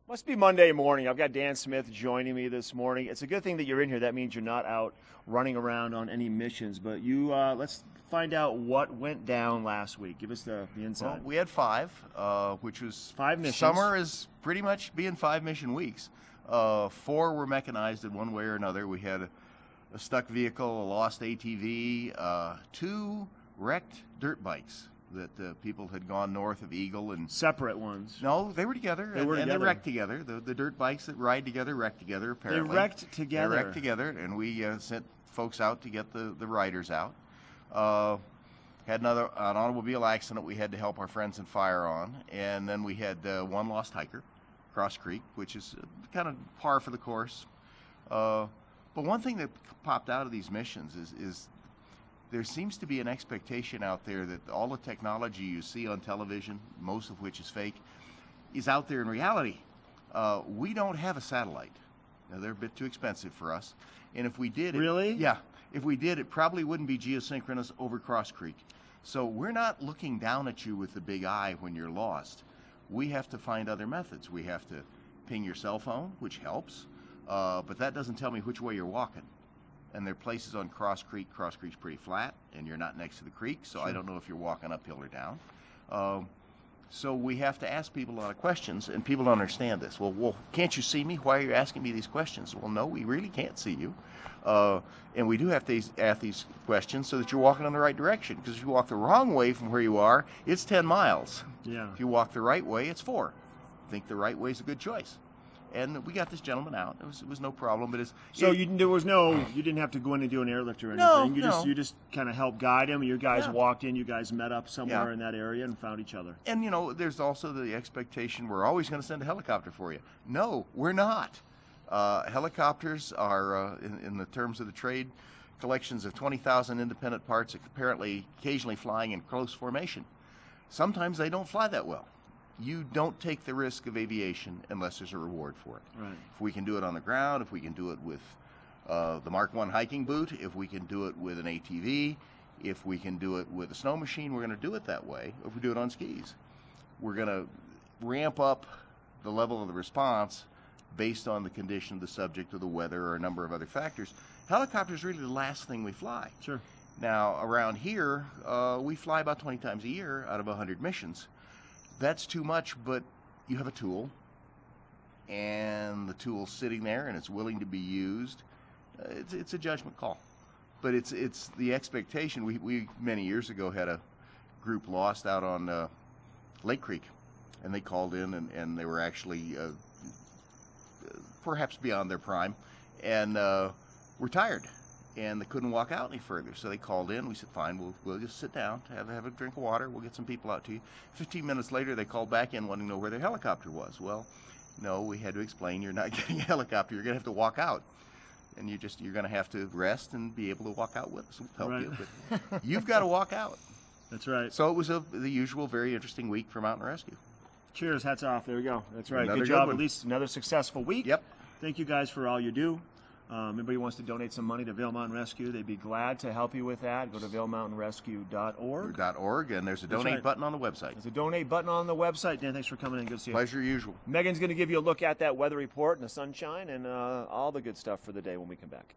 Must be Monday morning. I've got Dan Smith joining me this morning. It's a good thing that you're in here. That means you're not out running around on any missions. But you, let's find out what went down last week. Give us the inside. Well, we had five, which was 5 missions. Summer is pretty much being 5 mission weeks. 4 were mechanized in one way or another. We had a stuck vehicle, a lost ATV, 2 wrecked dirt bikes that people had gone north of Eagle and Separate ones. No, they were together. They were and together. They wrecked together. The dirt bikes that ride together wrecked together. Apparently, They wrecked together. They wrecked together, and we sent folks out to get the riders out. Had an automobile accident we had to help our friends in fire on, and then we had 1 lost hiker, Cross Creek, which is kind of par for the course. But one thing that popped out of these missions is there seems to be an expectation out there that all the technology you see on television, most of which is fake, is out there in reality. We don't have a satellite. Now, they're a bit too expensive for us. And if we did it... Really? Yeah. If we did, it probably wouldn't be geosynchronous over Cross Creek. So we're not looking down at you with the big eye when you're lost. We have to find other methods. We have to ping your cell phone, which helps. But that doesn't tell me which way you're walking. And there are places on Cross Creek. Cross Creek's pretty flat, and you're not next to the creek, so Sure. I don't know if you're walking uphill or down. So we have to ask people a lot of questions, and people don't understand this. Well, can't you see me? Why are you asking me these questions? Well, no, we really can't see you. And we do have to ask these questions so that you're walking in the right direction, because if you walk the wrong way from where you are, it's 10 miles. Yeah. If you walk the right way, it's 4. I think the right way is a good choice. And we got this gentleman out. It was no problem. But you didn't have to go in and do an airlift or anything. No, You just kind of helped guide him. You guys Yeah. walked in. You guys met up somewhere Yeah. in that area and found each other. And, there's also the expectation we're always going to send a helicopter for you. No, we're not. Helicopters are, in the terms of the trade, collections of 20,000 independent parts, apparently occasionally flying in close formation. Sometimes they don't fly that well. You don't take the risk of aviation unless there's a reward for it. Right. If we can do it on the ground, if we can do it with the Mark I hiking boot, if we can do it with an ATV, if we can do it with a snow machine, we're going to do it that way. If we do it on skis, we're going to ramp up the level of the response based on the condition of the subject or the weather or a number of other factors. Helicopters are really the last thing we fly. Sure. Now, around here, we fly about 20 times a year out of 100 missions. That's too much, but you have a tool, and the tool's sitting there, and it's willing to be used. It's a judgment call, but it's the expectation. We many years ago had a group lost out on Lake Creek, and they called in, and they were actually perhaps beyond their prime, and were tired. And they couldn't walk out any further, so they called in. We said, fine, we'll just sit down, have a drink of water. We'll get some people out to you. 15 minutes later, they called back in wanting to know where their helicopter was. Well, no, we had to explain, you're not getting a helicopter. You're going to have to walk out. And you're going to have to rest and be able to walk out with us. We'll help you. But you've got to walk out. That's right. So it was the usual, very interesting week for mountain rescue. Cheers. Hats off. There we go. That's right. Another Good job. good At least another successful week. Yep. Thank you guys for all you do. Anybody wants to donate some money to Vail Mountain Rescue, they'd be glad to help you with that. Go to vailmountainrescue.org. .org, and there's a donate button on the website. There's a donate button on the website. Dan, thanks for coming in. Good to see you. Pleasure usual. Megan's going to give you a look at that weather report and the sunshine and all the good stuff for the day when we come back.